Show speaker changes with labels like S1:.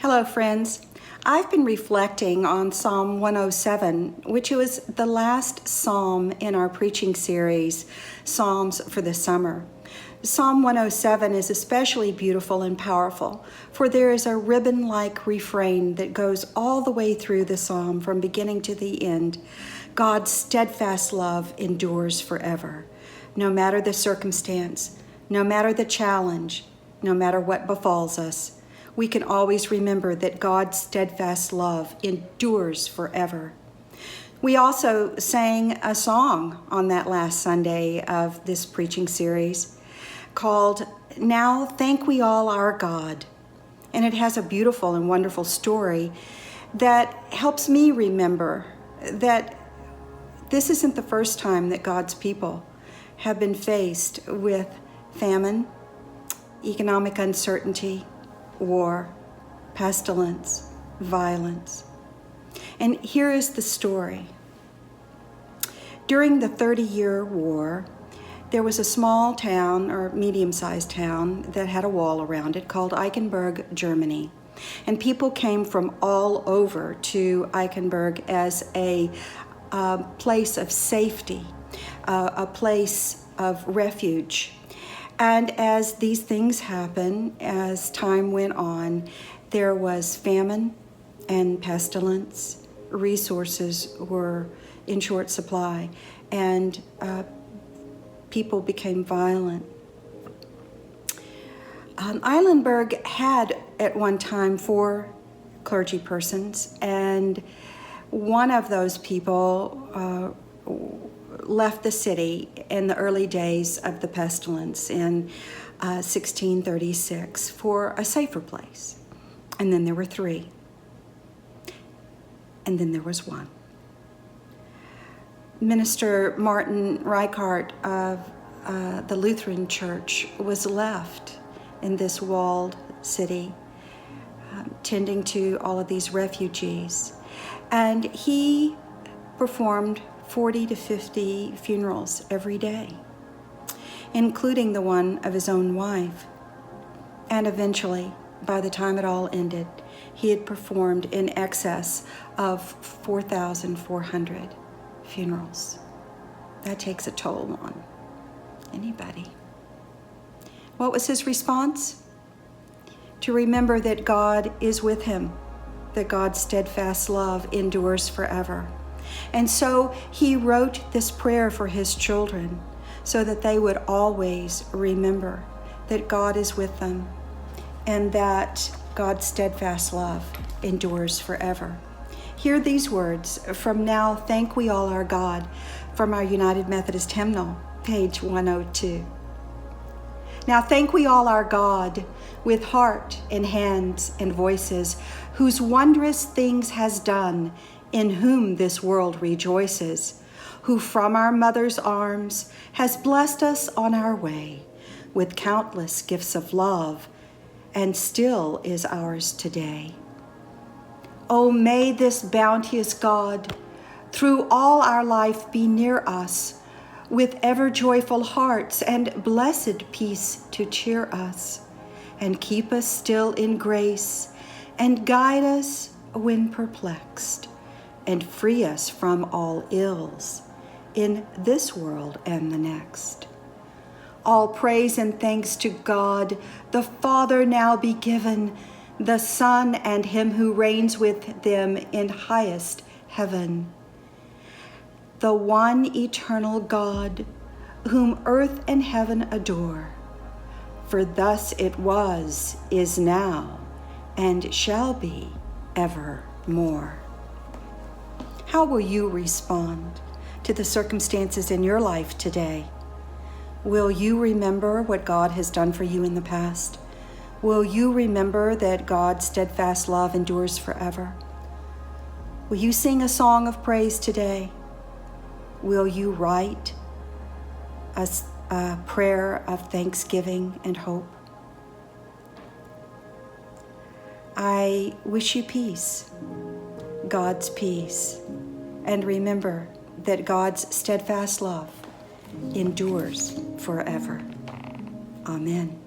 S1: Hello, friends. I've been reflecting on Psalm 107, which was the last psalm in our preaching series, Psalms for the Summer. Psalm 107 is especially beautiful and powerful, for there is a ribbon-like refrain that goes all the way through the psalm from beginning to the end. God's steadfast love endures forever. No matter the circumstance, no matter the challenge, no matter what befalls us, we can always remember that God's steadfast love endures forever. We also sang a song on that last Sunday of this preaching series called Now Thank We All Our God. And it has a beautiful and wonderful story that helps me remember that this isn't the first time that God's people have been faced with famine, economic uncertainty, war, pestilence, violence. And here is the story. During the 30-year war, there was a small town or medium-sized town that had a wall around it called Eichenberg, Germany. And people came from all over to Eichenberg as a place of safety, a place of refuge. And as these things happen, as time went on, there was famine and pestilence. Resources were in short supply, and people became violent. Eilenberg had at one time 4 clergy persons, and one of those people left the city in the early days of the pestilence in 1636 for a safer place. And then there were 3. And then there was 1. Minister Martin Reichart of the Lutheran Church was left in this walled city, tending to all of these refugees. And he performed 40 to 50 funerals every day, including the one of his own wife. And eventually, by the time it all ended, he had performed in excess of 4,400 funerals. That takes a toll on anybody. What was his response? To remember that God is with him, that God's steadfast love endures forever. And so he wrote this prayer for his children so that they would always remember that God is with them and that God's steadfast love endures forever. Hear these words from Now Thank We All Our God from our United Methodist Hymnal, page 102. Now thank we all our God with heart and hands and voices, whose wondrous things has done, in whom this world rejoices, who from our mother's arms has blessed us on our way with countless gifts of love, and still is ours today. Oh, may this bounteous God through all our life be near us, with ever joyful hearts and blessed peace to cheer us, and keep us still in grace, and guide us when perplexed, and free us from all ills in this world and the next. All praise and thanks to God, the Father now be given, the Son and him who reigns with them in highest heaven. The one eternal God, whom earth and heaven adore. For thus it was, is now, and shall be evermore. How will you respond to the circumstances in your life today? Will you remember what God has done for you in the past? Will you remember that God's steadfast love endures forever? Will you sing a song of praise today? Will you write a prayer of thanksgiving and hope? I wish you peace, God's peace, and remember that God's steadfast love endures forever. Amen.